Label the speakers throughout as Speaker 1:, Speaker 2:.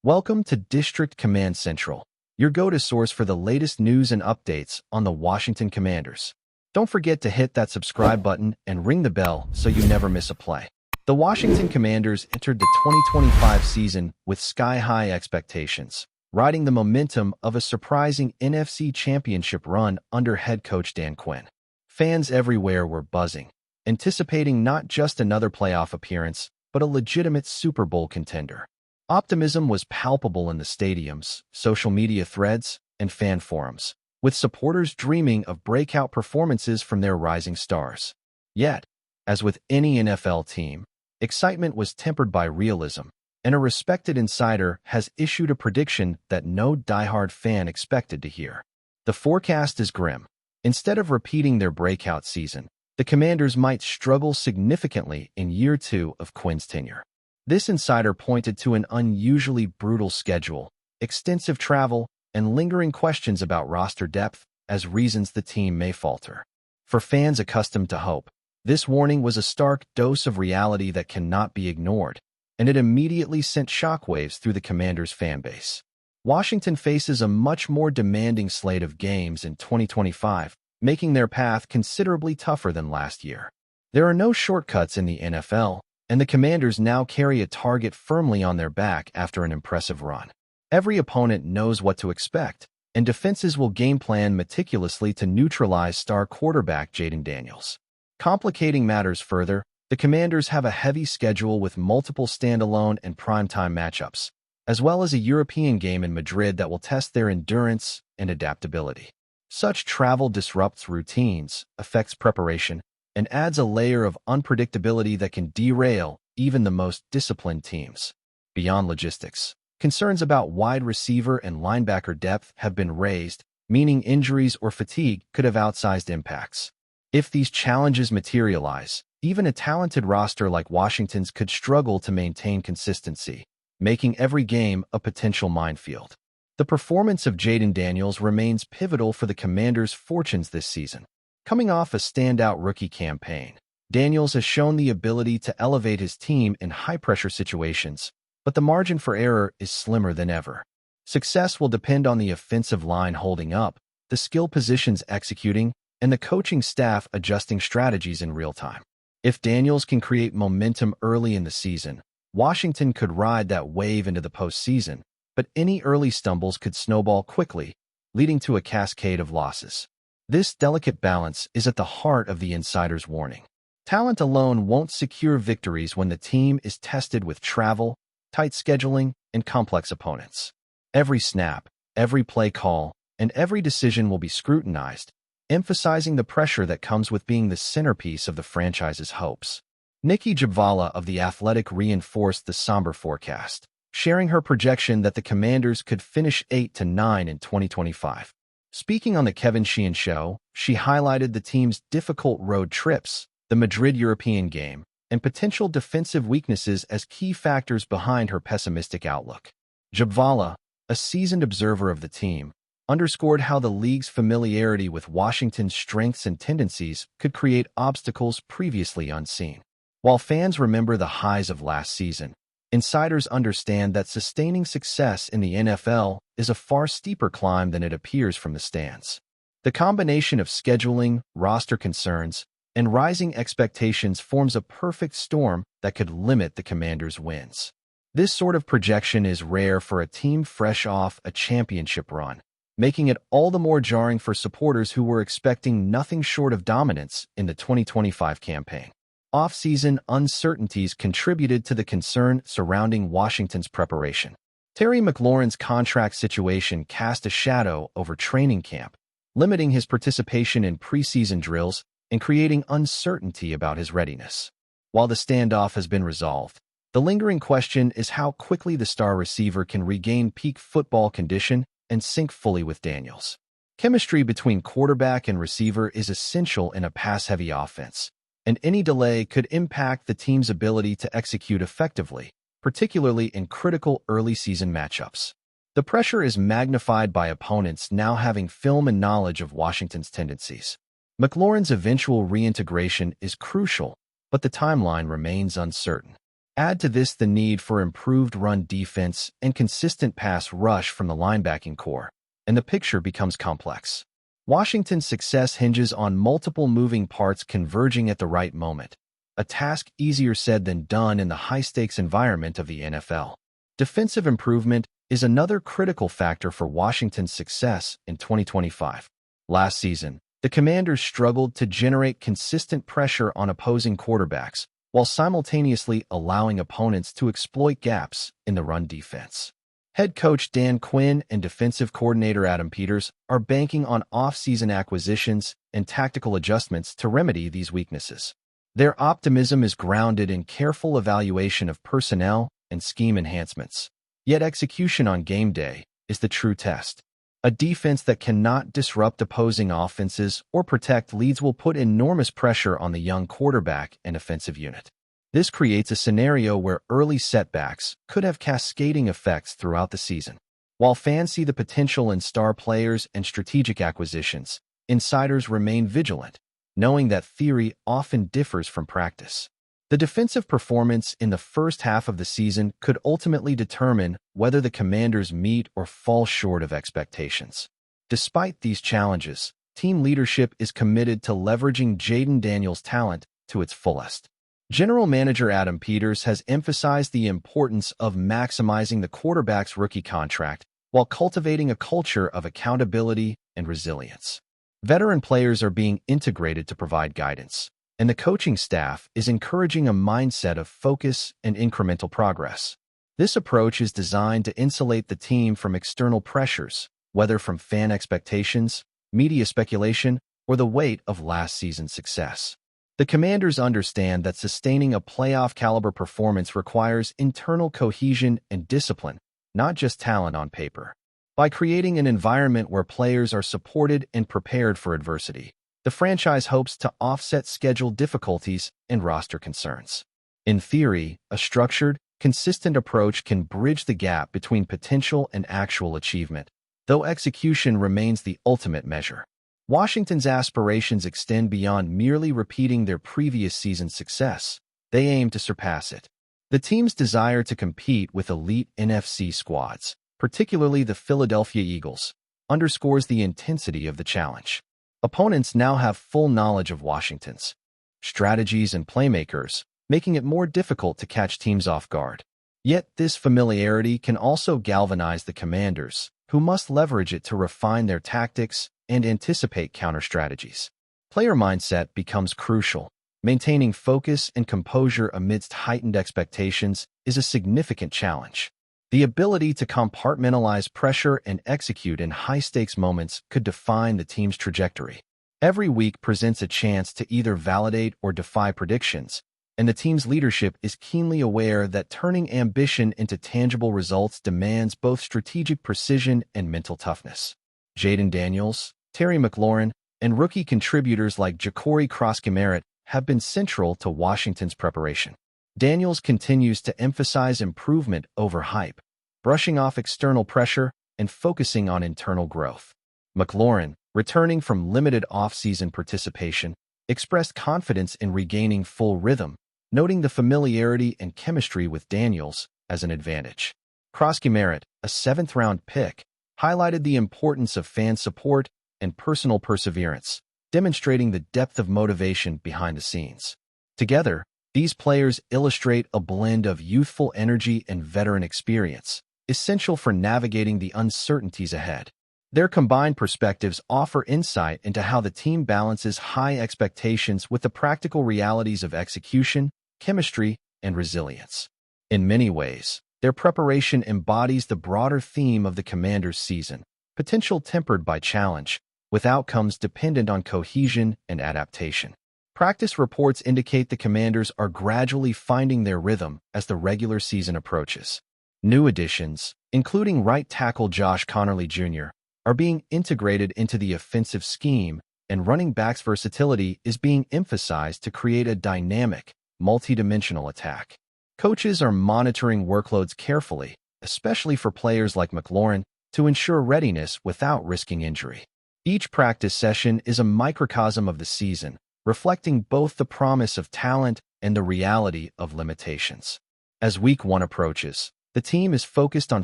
Speaker 1: Welcome to District Command Central, your go-to source for the latest news and updates on the Washington Commanders. Don't forget to hit that subscribe button and ring the bell so you never miss a play. The Washington Commanders entered the 2025 season with sky-high expectations, riding the momentum of a surprising NFC Championship run under head coach Dan Quinn. Fans everywhere were buzzing, anticipating not just another playoff appearance, but a legitimate Super Bowl contender. Optimism was palpable in the stadiums, social media threads, and fan forums, with supporters dreaming of breakout performances from their rising stars. Yet, as with any NFL team, excitement was tempered by realism, and a respected insider has issued a prediction that no diehard fan expected to hear. The forecast is grim. Instead of repeating their breakout season, the Commanders might struggle significantly in year 2 of Quinn's tenure. This insider pointed to an unusually brutal schedule, extensive travel, and lingering questions about roster depth as reasons the team may falter. For fans accustomed to hope, this warning was a stark dose of reality that cannot be ignored, and it immediately sent shockwaves through the Commanders' fanbase. Washington faces a much more demanding slate of games in 2025, making their path considerably tougher than last year. There are no shortcuts in the NFL, and the Commanders now carry a target firmly on their back after an impressive run. Every opponent knows what to expect, and defenses will game plan meticulously to neutralize star quarterback Jayden Daniels. Complicating matters further, the Commanders have a heavy schedule with multiple standalone and primetime matchups, as well as a European game in Madrid that will test their endurance and adaptability. Such travel disrupts routines, affects preparation, and adds a layer of unpredictability that can derail even the most disciplined teams. Beyond logistics, concerns about wide receiver and linebacker depth have been raised, meaning injuries or fatigue could have outsized impacts. If these challenges materialize, even a talented roster like Washington's could struggle to maintain consistency, making every game a potential minefield. The performance of Jayden Daniels remains pivotal for the Commanders' fortunes this season. Coming off a standout rookie campaign, Daniels has shown the ability to elevate his team in high-pressure situations, but the margin for error is slimmer than ever. Success will depend on the offensive line holding up, the skill positions executing, and the coaching staff adjusting strategies in real time. If Daniels can create momentum early in the season, Washington could ride that wave into the postseason, but any early stumbles could snowball quickly, leading to a cascade of losses. This delicate balance is at the heart of the insider's warning. Talent alone won't secure victories when the team is tested with travel, tight scheduling, and complex opponents. Every snap, every play call, and every decision will be scrutinized, emphasizing the pressure that comes with being the centerpiece of the franchise's hopes. Nikki Jabvala of The Athletic reinforced the somber forecast, sharing her projection that the Commanders could finish 8-9 in 2025. Speaking on the Kevin Sheehan Show, she highlighted the team's difficult road trips, the Madrid European game, and potential defensive weaknesses as key factors behind her pessimistic outlook. Jabvala, a seasoned observer of the team, underscored how the league's familiarity with Washington's strengths and tendencies could create obstacles previously unseen. While fans remember the highs of last season, insiders understand that sustaining success in the NFL is a far steeper climb than it appears from the stands. The combination of scheduling, roster concerns, and rising expectations forms a perfect storm that could limit the Commanders' wins. This sort of projection is rare for a team fresh off a championship run, making it all the more jarring for supporters who were expecting nothing short of dominance in the 2025 campaign. Off-season uncertainties contributed to the concern surrounding Washington's preparation. Terry McLaurin's contract situation cast a shadow over training camp, limiting his participation in preseason drills and creating uncertainty about his readiness. While the standoff has been resolved, the lingering question is how quickly the star receiver can regain peak football condition and sync fully with Daniels. Chemistry between quarterback and receiver is essential in a pass-heavy offense, and any delay could impact the team's ability to execute effectively, particularly in critical early-season matchups. The pressure is magnified by opponents now having film and knowledge of Washington's tendencies. McLaurin's eventual reintegration is crucial, but the timeline remains uncertain. Add to this the need for improved run defense and consistent pass rush from the linebacking core, and the picture becomes complex. Washington's success hinges on multiple moving parts converging at the right moment, a task easier said than done in the high-stakes environment of the NFL. Defensive improvement is another critical factor for Washington's success in 2025. Last season, the Commanders struggled to generate consistent pressure on opposing quarterbacks while simultaneously allowing opponents to exploit gaps in the run defense. Head coach Dan Quinn and defensive coordinator Adam Peters are banking on off-season acquisitions and tactical adjustments to remedy these weaknesses. Their optimism is grounded in careful evaluation of personnel and scheme enhancements. Yet execution on game day is the true test. A defense that cannot disrupt opposing offenses or protect leads will put enormous pressure on the young quarterback and offensive unit. This creates a scenario where early setbacks could have cascading effects throughout the season. While fans see the potential in star players and strategic acquisitions, insiders remain vigilant, knowing that theory often differs from practice. The defensive performance in the first half of the season could ultimately determine whether the Commanders meet or fall short of expectations. Despite these challenges, team leadership is committed to leveraging Jayden Daniels' talent to its fullest. General Manager Adam Peters has emphasized the importance of maximizing the quarterback's rookie contract while cultivating a culture of accountability and resilience. Veteran players are being integrated to provide guidance, and the coaching staff is encouraging a mindset of focus and incremental progress. This approach is designed to insulate the team from external pressures, whether from fan expectations, media speculation, or the weight of last season's success. The Commanders understand that sustaining a playoff-caliber performance requires internal cohesion and discipline, not just talent on paper. By creating an environment where players are supported and prepared for adversity, the franchise hopes to offset schedule difficulties and roster concerns. In theory, a structured, consistent approach can bridge the gap between potential and actual achievement, though execution remains the ultimate measure. Washington's aspirations extend beyond merely repeating their previous season's success. They aim to surpass it. The team's desire to compete with elite NFC squads, particularly the Philadelphia Eagles, underscores the intensity of the challenge. Opponents now have full knowledge of Washington's strategies and playmakers, making it more difficult to catch teams off guard. Yet this familiarity can also galvanize the Commanders, who must leverage it to refine their tactics and anticipate counter-strategies. Player mindset becomes crucial. Maintaining focus and composure amidst heightened expectations is a significant challenge. The ability to compartmentalize pressure and execute in high-stakes moments could define the team's trajectory. Every week presents a chance to either validate or defy predictions, and the team's leadership is keenly aware that turning ambition into tangible results demands both strategic precision and mental toughness. Jayden Daniels, Terry McLaurin, and rookie contributors like Ja'Cory Cross-Merritt have been central to Washington's preparation. Daniels continues to emphasize improvement over hype, brushing off external pressure and focusing on internal growth. McLaurin, returning from limited off-season participation, expressed confidence in regaining full rhythm, noting the familiarity and chemistry with Daniels as an advantage. Cross-Merritt, a seventh-round pick, highlighted the importance of fan support and personal perseverance, demonstrating the depth of motivation behind the scenes. Together, these players illustrate a blend of youthful energy and veteran experience, essential for navigating the uncertainties ahead. Their combined perspectives offer insight into how the team balances high expectations with the practical realities of execution, chemistry, and resilience. In many ways, their preparation embodies the broader theme of the Commanders' season, potential tempered by challenge, with outcomes dependent on cohesion and adaptation. Practice reports indicate the Commanders are gradually finding their rhythm as the regular season approaches. New additions, including right tackle Josh Connerly Jr., are being integrated into the offensive scheme, and running backs' versatility is being emphasized to create a dynamic, multi-dimensional attack. Coaches are monitoring workloads carefully, especially for players like McLaurin, to ensure readiness without risking injury. Each practice session is a microcosm of the season, reflecting both the promise of talent and the reality of limitations. As Week 1 approaches, the team is focused on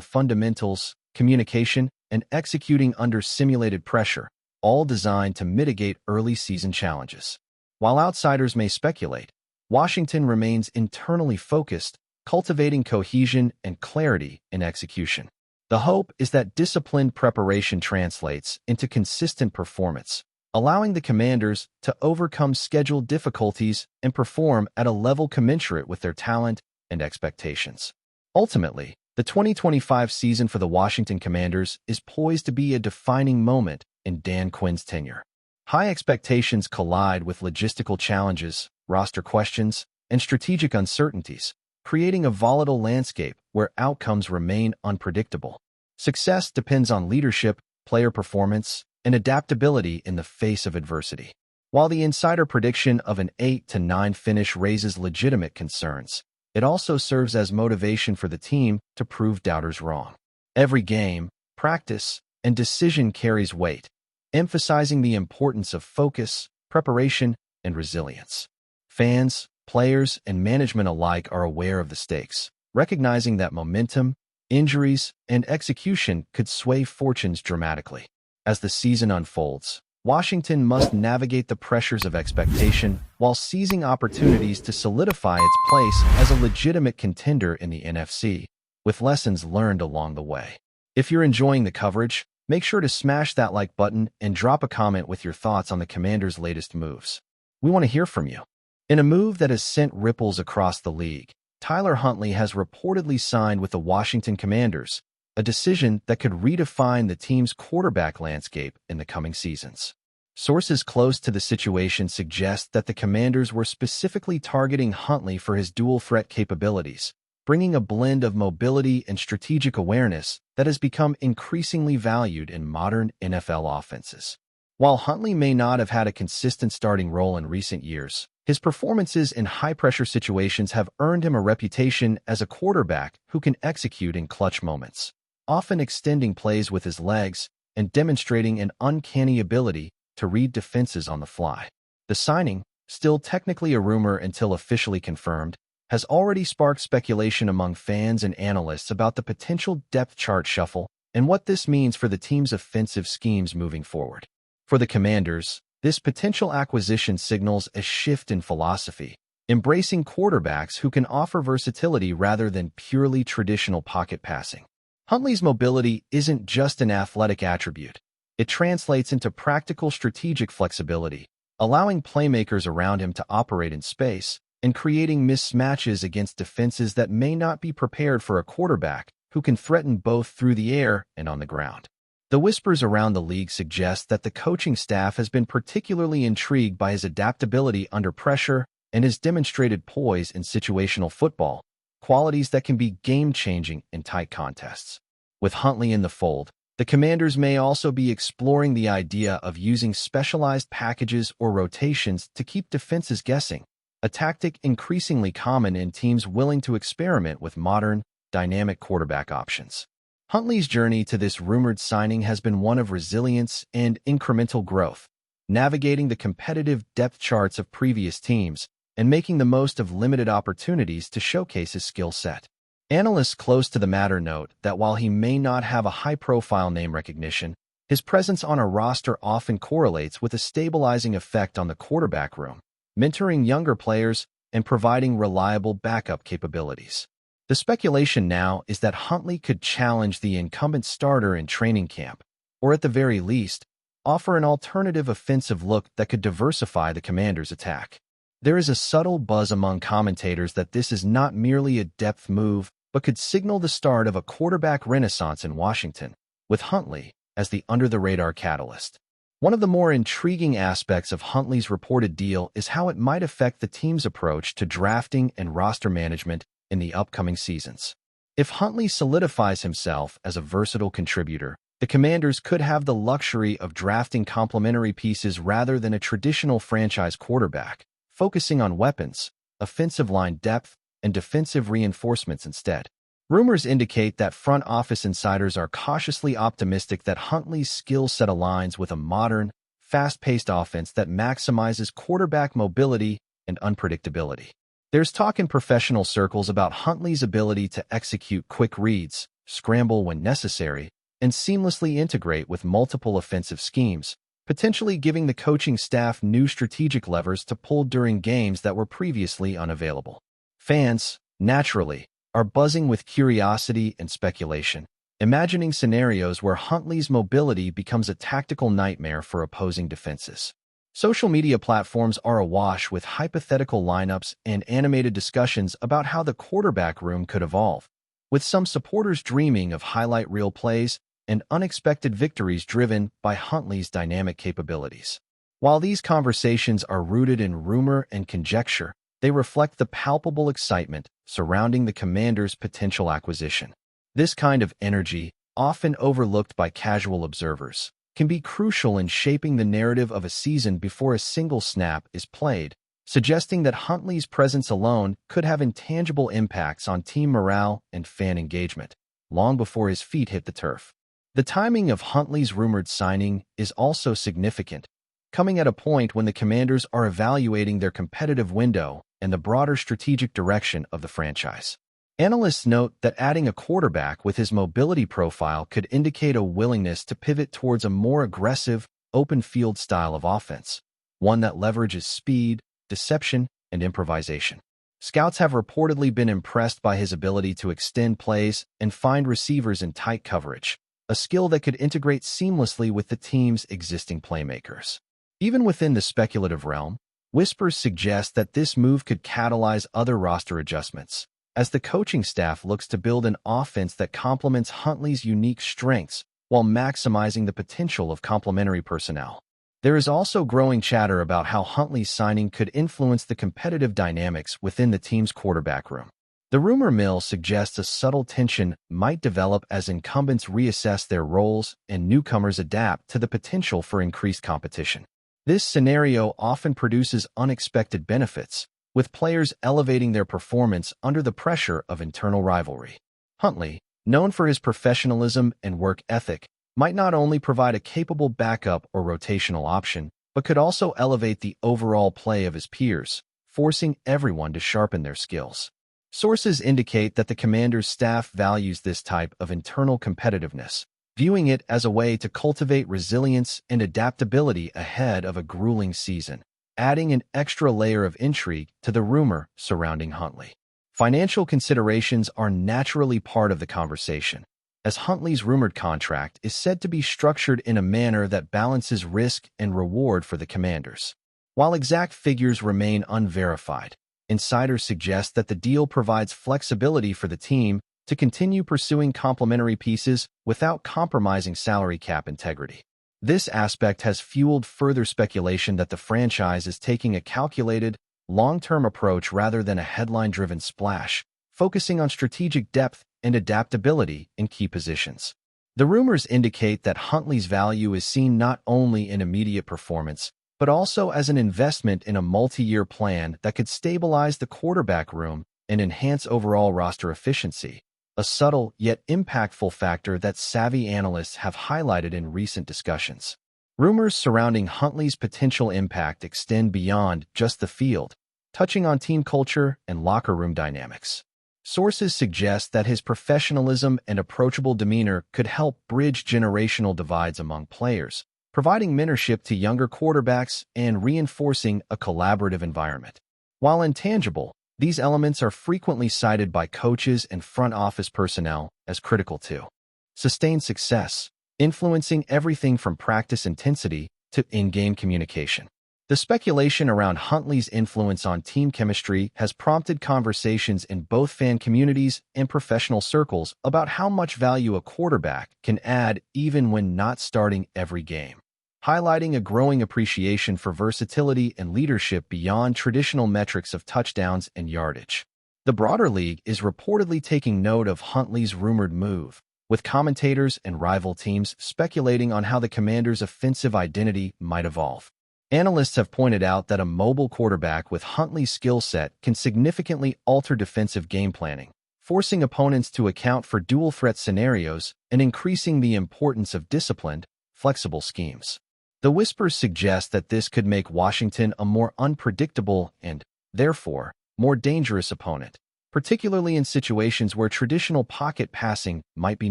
Speaker 1: fundamentals, communication, and executing under simulated pressure, all designed to mitigate early season challenges. While outsiders may speculate, Washington remains internally focused, cultivating cohesion and clarity in execution. The hope is that disciplined preparation translates into consistent performance, allowing the Commanders to overcome scheduled difficulties and perform at a level commensurate with their talent and expectations. Ultimately, the 2025 season for the Washington Commanders is poised to be a defining moment in Dan Quinn's tenure. High expectations collide with logistical challenges, roster questions, and strategic uncertainties, creating a volatile landscape where outcomes remain unpredictable. Success depends on leadership, player performance, and adaptability in the face of adversity. While the insider prediction of an 8-9 finish raises legitimate concerns, it also serves as motivation for the team to prove doubters wrong. Every game, practice, and decision carries weight, emphasizing the importance of focus, preparation, and resilience. Fans, players, and management alike are aware of the stakes, recognizing that momentum, injuries, and execution could sway fortunes dramatically. As the season unfolds, Washington must navigate the pressures of expectation while seizing opportunities to solidify its place as a legitimate contender in the NFC, with lessons learned along the way. If you're enjoying the coverage, make sure to smash that like button and drop a comment with your thoughts on the Commanders' latest moves. We want to hear from you. In a move that has sent ripples across the league, Tyler Huntley has reportedly signed with the Washington Commanders, a decision that could redefine the team's quarterback landscape in the coming seasons. Sources close to the situation suggest that the Commanders were specifically targeting Huntley for his dual-threat capabilities, bringing a blend of mobility and strategic awareness that has become increasingly valued in modern NFL offenses. While Huntley may not have had a consistent starting role in recent years, his performances in high-pressure situations have earned him a reputation as a quarterback who can execute in clutch moments, often extending plays with his legs and demonstrating an uncanny ability to read defenses on the fly. The signing, still technically a rumor until officially confirmed, has already sparked speculation among fans and analysts about the potential depth chart shuffle and what this means for the team's offensive schemes moving forward. For the Commanders, this potential acquisition signals a shift in philosophy, embracing quarterbacks who can offer versatility rather than purely traditional pocket passing. Huntley's mobility isn't just an athletic attribute. It translates into practical strategic flexibility, allowing playmakers around him to operate in space and creating mismatches against defenses that may not be prepared for a quarterback who can threaten both through the air and on the ground. The whispers around the league suggest that the coaching staff has been particularly intrigued by his adaptability under pressure and his demonstrated poise in situational football, qualities that can be game-changing in tight contests. With Huntley in the fold, the Commanders may also be exploring the idea of using specialized packages or rotations to keep defenses guessing, a tactic increasingly common in teams willing to experiment with modern, dynamic quarterback options. Huntley's journey to this rumored signing has been one of resilience and incremental growth, navigating the competitive depth charts of previous teams and making the most of limited opportunities to showcase his skill set. Analysts close to the matter note that while he may not have a high-profile name recognition, his presence on a roster often correlates with a stabilizing effect on the quarterback room, mentoring younger players and providing reliable backup capabilities. The speculation now is that Huntley could challenge the incumbent starter in training camp, or at the very least, offer an alternative offensive look that could diversify the Commanders' attack. There is a subtle buzz among commentators that this is not merely a depth move, but could signal the start of a quarterback renaissance in Washington, with Huntley as the under-the-radar catalyst. One of the more intriguing aspects of Huntley's reported deal is how it might affect the team's approach to drafting and roster management in the upcoming seasons. If Huntley solidifies himself as a versatile contributor, the Commanders could have the luxury of drafting complementary pieces rather than a traditional franchise quarterback, focusing on weapons, offensive line depth, and defensive reinforcements instead. Rumors indicate that front office insiders are cautiously optimistic that Huntley's skill set aligns with a modern, fast-paced offense that maximizes quarterback mobility and unpredictability. There's talk in professional circles about Huntley's ability to execute quick reads, scramble when necessary, and seamlessly integrate with multiple offensive schemes, potentially giving the coaching staff new strategic levers to pull during games that were previously unavailable. Fans, naturally, are buzzing with curiosity and speculation, imagining scenarios where Huntley's mobility becomes a tactical nightmare for opposing defenses. Social media platforms are awash with hypothetical lineups and animated discussions about how the quarterback room could evolve, with some supporters dreaming of highlight reel plays and unexpected victories driven by Huntley's dynamic capabilities. While these conversations are rooted in rumor and conjecture, they reflect the palpable excitement surrounding the Commanders' potential acquisition. This kind of energy, often overlooked by casual observers, can be crucial in shaping the narrative of a season before a single snap is played, suggesting that Huntley's presence alone could have intangible impacts on team morale and fan engagement, long before his feet hit the turf. The timing of Huntley's rumored signing is also significant, coming at a point when the Commanders are evaluating their competitive window and the broader strategic direction of the franchise. Analysts note that adding a quarterback with his mobility profile could indicate a willingness to pivot towards a more aggressive, open-field style of offense, one that leverages speed, deception, and improvisation. Scouts have reportedly been impressed by his ability to extend plays and find receivers in tight coverage, a skill that could integrate seamlessly with the team's existing playmakers. Even within the speculative realm, whispers suggest that this move could catalyze other roster adjustments, as the coaching staff looks to build an offense that complements Huntley's unique strengths while maximizing the potential of complementary personnel. There is also growing chatter about how Huntley's signing could influence the competitive dynamics within the team's quarterback room. The rumor mill suggests a subtle tension might develop as incumbents reassess their roles and newcomers adapt to the potential for increased competition. This scenario often produces unexpected benefits, with players elevating their performance under the pressure of internal rivalry. Huntley, known for his professionalism and work ethic, might not only provide a capable backup or rotational option, but could also elevate the overall play of his peers, forcing everyone to sharpen their skills. Sources indicate that the Commanders' staff values this type of internal competitiveness, viewing it as a way to cultivate resilience and adaptability ahead of a grueling season, adding an extra layer of intrigue to the rumor surrounding Huntley. Financial considerations are naturally part of the conversation, as Huntley's rumored contract is said to be structured in a manner that balances risk and reward for the Commanders. While exact figures remain unverified, insiders suggest that the deal provides flexibility for the team to continue pursuing complementary pieces without compromising salary cap integrity. This aspect has fueled further speculation that the franchise is taking a calculated, long-term approach rather than a headline-driven splash, focusing on strategic depth and adaptability in key positions. The rumors indicate that Huntley's value is seen not only in immediate performance, but also as an investment in a multi-year plan that could stabilize the quarterback room and enhance overall roster efficiency, a subtle yet impactful factor that savvy analysts have highlighted in recent discussions. Rumors surrounding Huntley's potential impact extend beyond just the field, touching on team culture and locker room dynamics. Sources suggest that his professionalism and approachable demeanor could help bridge generational divides among players, providing mentorship to younger quarterbacks and reinforcing a collaborative environment. While intangible, these elements are frequently cited by coaches and front office personnel as critical to sustained success, influencing everything from practice intensity to in-game communication. The speculation around Huntley's influence on team chemistry has prompted conversations in both fan communities and professional circles about how much value a quarterback can add even when not starting every game, highlighting a growing appreciation for versatility and leadership beyond traditional metrics of touchdowns and yardage. The broader league is reportedly taking note of Huntley's rumored move, with commentators and rival teams speculating on how the Commanders' offensive identity might evolve. Analysts have pointed out that a mobile quarterback with Huntley's skill set can significantly alter defensive game planning, forcing opponents to account for dual-threat scenarios and increasing the importance of disciplined, flexible schemes. The whispers suggest that this could make Washington a more unpredictable and, therefore, more dangerous opponent, particularly in situations where traditional pocket passing might be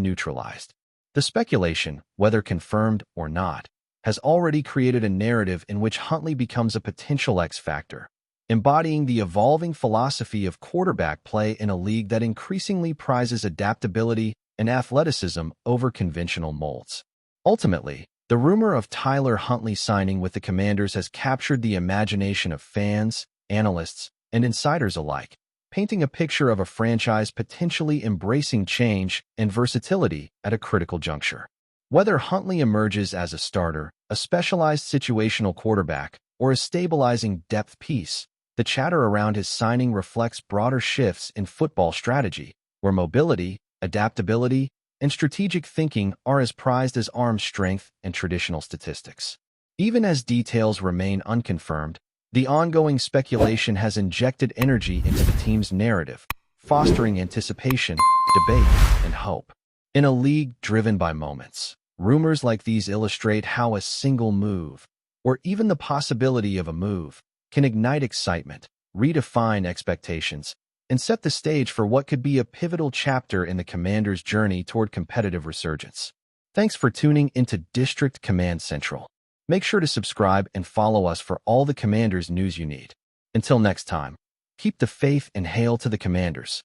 Speaker 1: neutralized. The speculation, whether confirmed or not, has already created a narrative in which Huntley becomes a potential X factor, embodying the evolving philosophy of quarterback play in a league that increasingly prizes adaptability and athleticism over conventional molds. Ultimately, the rumor of Tyler Huntley signing with the Commanders has captured the imagination of fans, analysts, and insiders alike, painting a picture of a franchise potentially embracing change and versatility at a critical juncture. Whether Huntley emerges as a starter, a specialized situational quarterback, or a stabilizing depth piece, the chatter around his signing reflects broader shifts in football strategy, where mobility, adaptability, and strategic thinking are as prized as arm strength and traditional statistics. Even as details remain unconfirmed, the ongoing speculation has injected energy into the team's narrative, fostering anticipation, debate, and hope. In a league driven by moments, rumors like these illustrate how a single move, or even the possibility of a move, can ignite excitement, redefine expectations, and set the stage for what could be a pivotal chapter in the Commanders' journey toward competitive resurgence. Thanks for tuning into District Command Central. Make sure to subscribe and follow us for all the Commanders news you need. Until next time, keep the faith and hail to the Commanders.